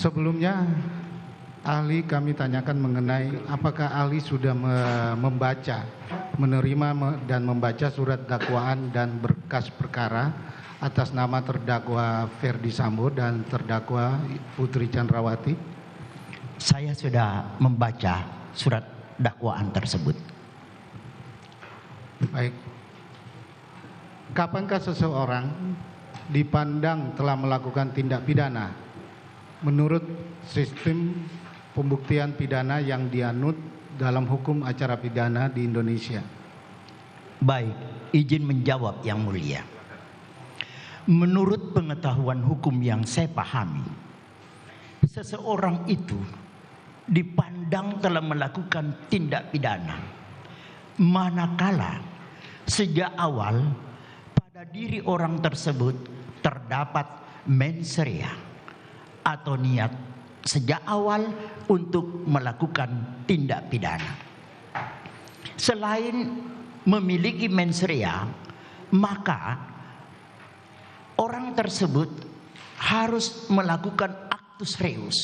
Sebelumnya, ahli kami tanyakan mengenai apakah ahli sudah menerima dan membaca surat dakwaan dan berkas perkara atas nama terdakwa Ferdi Sambo dan terdakwa Putri Chandrawati? Saya sudah membaca surat dakwaan tersebut. Baik. Kapankah seseorang dipandang telah melakukan tindak pidana menurut sistem pembuktian pidana yang dianut dalam hukum acara pidana di Indonesia? Baik, izin menjawab yang mulia. Menurut pengetahuan hukum yang saya pahami, seseorang itu dipandang telah melakukan tindak pidana manakala sejak awal pada diri orang tersebut terdapat mens rea atau niat sejak awal untuk melakukan tindak pidana. Selain memiliki mens rea, maka orang tersebut harus melakukan actus reus.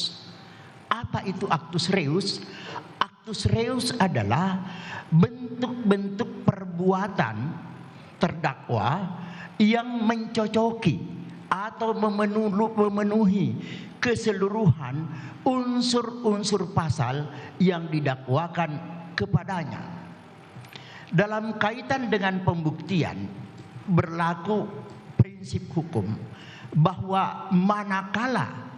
Apa itu actus reus? Actus reus adalah bentuk-bentuk perbuatan terdakwa yang mencocoki atau memenuhi keseluruhan unsur-unsur pasal yang didakwakan kepadanya. Dalam kaitan dengan pembuktian, berlaku prinsip hukum bahwa manakala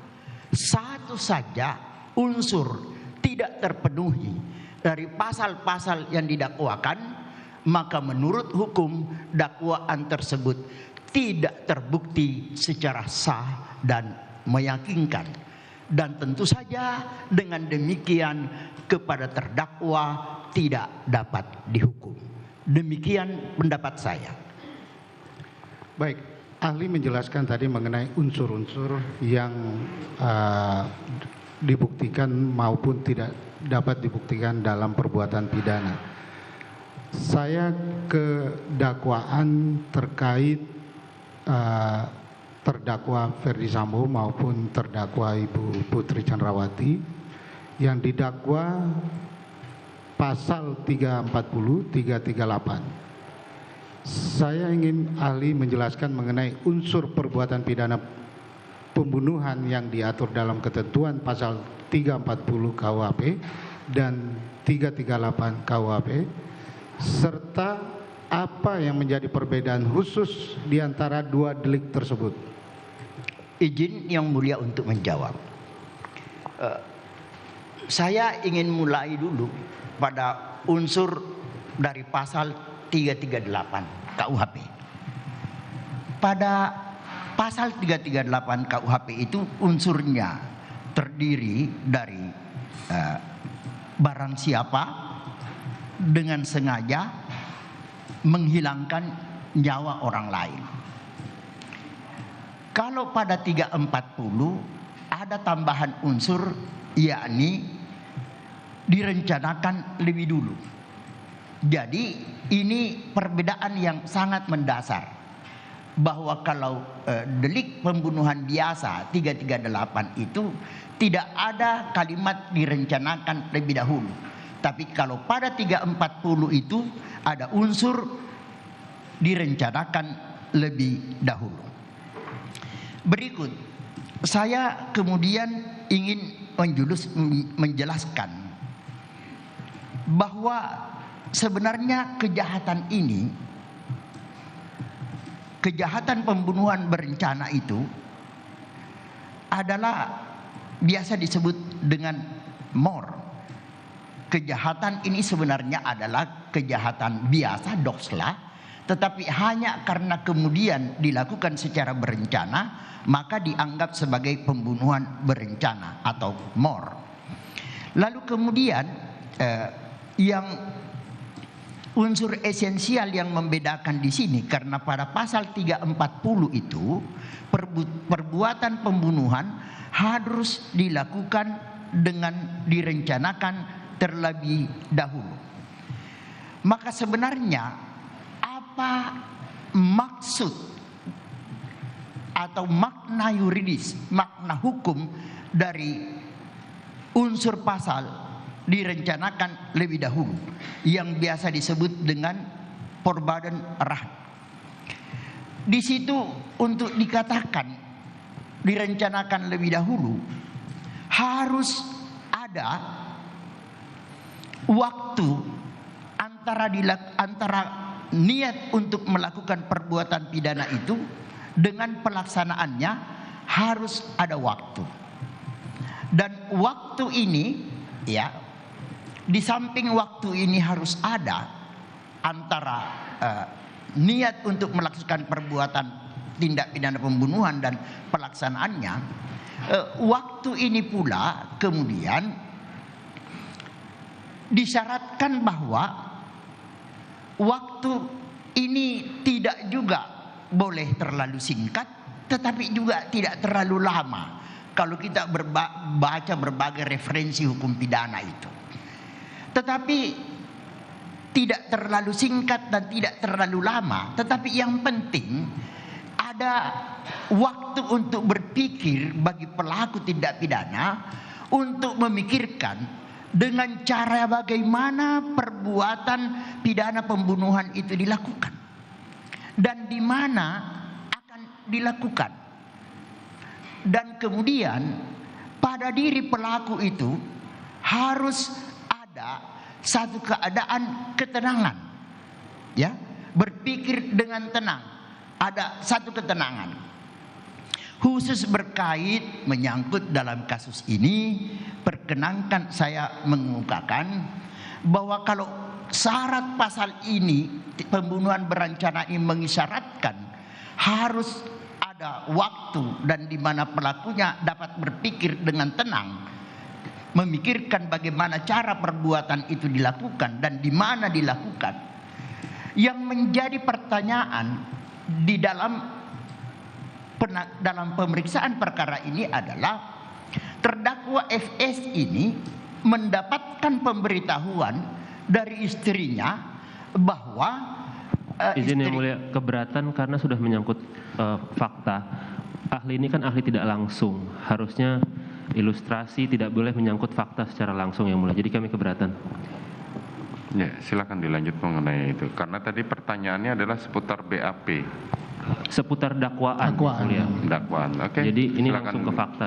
satu saja unsur tidak terpenuhi dari pasal-pasal yang didakwakan, maka menurut hukum dakwaan tersebut tidak terbukti secara sah dan meyakinkan. Dan tentu saja dengan demikian kepada terdakwa tidak dapat dihukum. Demikian pendapat saya. Baik, ahli menjelaskan tadi mengenai unsur-unsur yang dibuktikan maupun tidak dapat dibuktikan dalam perbuatan pidana. Saya ke dakwaan terkait terdakwa Ferdi Sambo maupun terdakwa Ibu Putri Chandrawati yang didakwa pasal 340, 338. Saya ingin ahli menjelaskan mengenai unsur perbuatan pidana pembunuhan yang diatur dalam ketentuan pasal 340 KUHP dan 338 KUHP, serta apa yang menjadi perbedaan khusus di antara dua delik tersebut. Izin yang mulia untuk menjawab. Saya ingin mulai dulu pada unsur dari pasal 338 KUHP. Pada pasal 338 KUHP itu unsurnya terdiri dari barang siapa dengan sengaja menghilangkan nyawa orang lain. Kalau pada 340 ada tambahan unsur, yakni direncanakan lebih dulu. Jadi ini perbedaan yang sangat mendasar, bahwa kalau delik pembunuhan biasa 338 itu tidak ada kalimat direncanakan lebih dahulu. Tapi kalau pada 340 itu ada unsur direncanakan lebih dahulu. Berikut, saya kemudian ingin menjelaskan bahwa sebenarnya kejahatan ini, kejahatan pembunuhan berencana itu adalah biasa disebut dengan mor. Kejahatan ini sebenarnya adalah kejahatan biasa, doksla, tetapi hanya karena kemudian dilakukan secara berencana, maka dianggap sebagai pembunuhan berencana atau mor. Lalu kemudian yang unsur esensial yang membedakan di sini, karena pada pasal 340 itu perbuatan pembunuhan harus dilakukan dengan direncanakan terlebih dahulu. Maka sebenarnya apa maksud atau makna yuridis, makna hukum dari unsur pasal direncanakan lebih dahulu yang biasa disebut dengan Voorbaden Raad. Di situ untuk dikatakan direncanakan lebih dahulu harus ada waktu antara niat untuk melakukan perbuatan pidana itu dengan pelaksanaannya harus ada waktu. Dan waktu ini ya, di samping waktu ini harus ada antara niat untuk melakukan perbuatan tindak pidana pembunuhan dan pelaksanaannya, waktu ini pula kemudian disyaratkan bahwa waktu ini tidak juga boleh terlalu singkat, tetapi juga tidak terlalu lama. Kalau kita baca berbagai referensi hukum pidana itu, tetapi tidak terlalu singkat dan tidak terlalu lama. Tetapi yang penting ada waktu untuk berpikir bagi pelaku tindak pidana untuk memikirkan dengan cara bagaimana perbuatan pidana pembunuhan itu dilakukan dan di mana akan dilakukan. Dan kemudian pada diri pelaku itu harus ada satu keadaan ketenangan, ya, berpikir dengan tenang, ada satu ketenangan. Khusus berkait menyangkut dalam kasus ini, perkenankan saya mengemukakan bahwa kalau syarat pasal ini, pembunuhan berencana ini mengisyaratkan harus ada waktu dan di mana pelakunya dapat berpikir dengan tenang, memikirkan bagaimana cara perbuatan itu dilakukan dan di mana dilakukan. Yang menjadi pertanyaan di dalam pemeriksaan perkara ini adalah terdakwa FS ini mendapatkan pemberitahuan dari istrinya bahwa izin yang mulia, keberatan karena sudah menyangkut fakta. Ahli ini kan ahli tidak langsung, harusnya ilustrasi tidak boleh menyangkut fakta secara langsung yang mulia. Jadi kami keberatan. Ya, silakan dilanjut mengenai itu. Karena tadi pertanyaannya adalah seputar BAP. Seputar dakwaan. Mulia. Dakwaan, oke. Jadi ini silakan langsung ke fakta.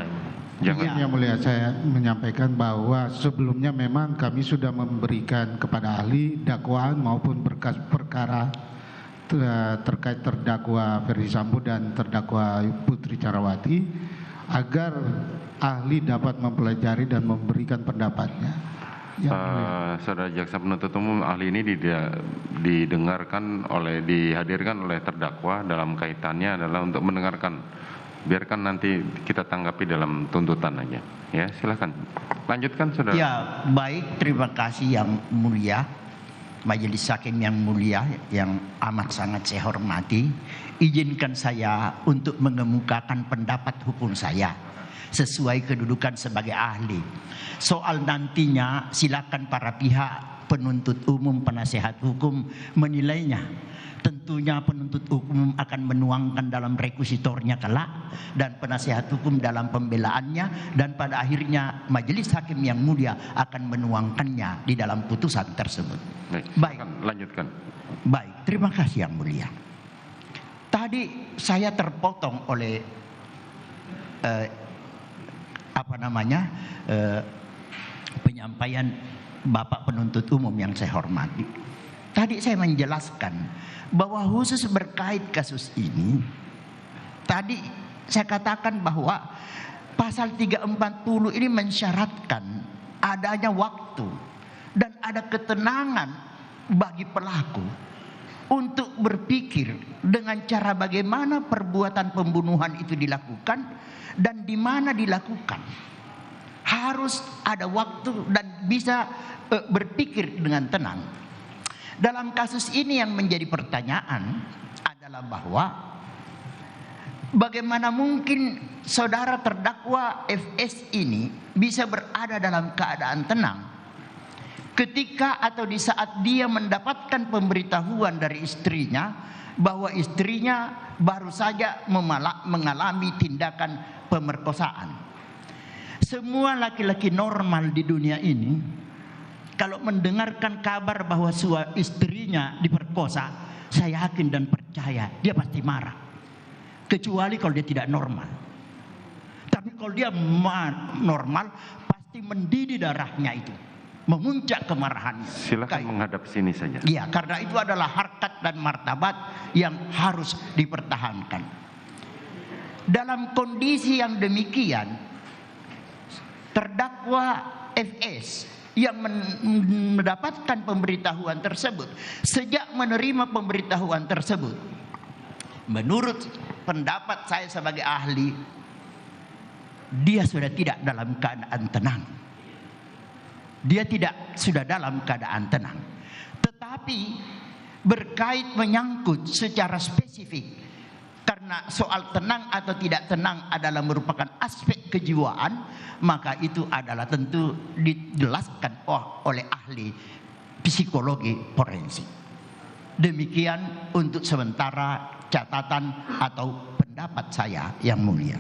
Jangan. Yang mulia, saya menyampaikan bahwa sebelumnya memang kami sudah memberikan kepada ahli dakwaan maupun berkas perkara terkait terdakwa Ferdi Sambo dan terdakwa Putri Candrawati agar ahli dapat mempelajari dan memberikan pendapatnya. Saudara jaksa penuntut umum, ahli ini dihadirkan oleh terdakwa dalam kaitannya adalah untuk mendengarkan. Biarkan nanti kita tanggapi dalam tuntutan aja. Ya, silakan. Lanjutkan, saudara. Ya, baik, terima kasih yang mulia. Majelis Hakim yang mulia, yang amat sangat saya hormati, izinkan saya untuk mengemukakan pendapat hukum saya sesuai kedudukan sebagai ahli. Soal nantinya silakan para pihak penuntut umum, penasehat hukum menilainya. Tentunya penuntut hukum akan menuangkan dalam rekusitornya kelak dan penasehat hukum dalam pembelaannya, dan pada akhirnya majelis hakim yang mulia akan menuangkannya di dalam putusan tersebut. Baik, lanjutkan. Baik, terima kasih yang mulia. Tadi saya terpotong oleh penyampaian Bapak penuntut umum yang saya hormati. Tadi saya menjelaskan bahwa khusus berkait kasus ini, tadi saya katakan bahwa pasal 340 ini mensyaratkan adanya waktu dan ada ketenangan bagi pelaku untuk berpikir dengan cara bagaimana perbuatan pembunuhan itu dilakukan dan di mana dilakukan. Harus ada waktu dan bisa berpikir dengan tenang. Dalam kasus ini yang menjadi pertanyaan adalah bahwa bagaimana mungkin saudara terdakwa FS ini bisa berada dalam keadaan tenang ketika atau di saat dia mendapatkan pemberitahuan dari istrinya bahwa istrinya baru saja mengalami tindakan pemerkosaan. Semua laki-laki normal di dunia ini kalau mendengarkan kabar bahwa istrinya diperkosa, saya yakin dan percaya dia pasti marah. Kecuali kalau dia tidak normal. Tapi kalau dia normal, pasti mendidih darahnya itu, memuncak kemarahannya. Silakan menghadap sini saja. Iya, karena itu adalah harkat dan martabat yang harus dipertahankan. Dalam kondisi yang demikian, terdakwa FS yang mendapatkan pemberitahuan tersebut, sejak menerima pemberitahuan tersebut, menurut pendapat saya sebagai ahli, dia sudah tidak dalam keadaan tenang. Dia tidak sudah dalam keadaan tenang. Tetapi berkait menyangkut secara spesifik, karena soal tenang atau tidak tenang adalah merupakan aspek kejiwaan, maka itu adalah tentu dijelaskan oleh ahli psikologi forensik. Demikian untuk sementara catatan atau pendapat saya yang mulia.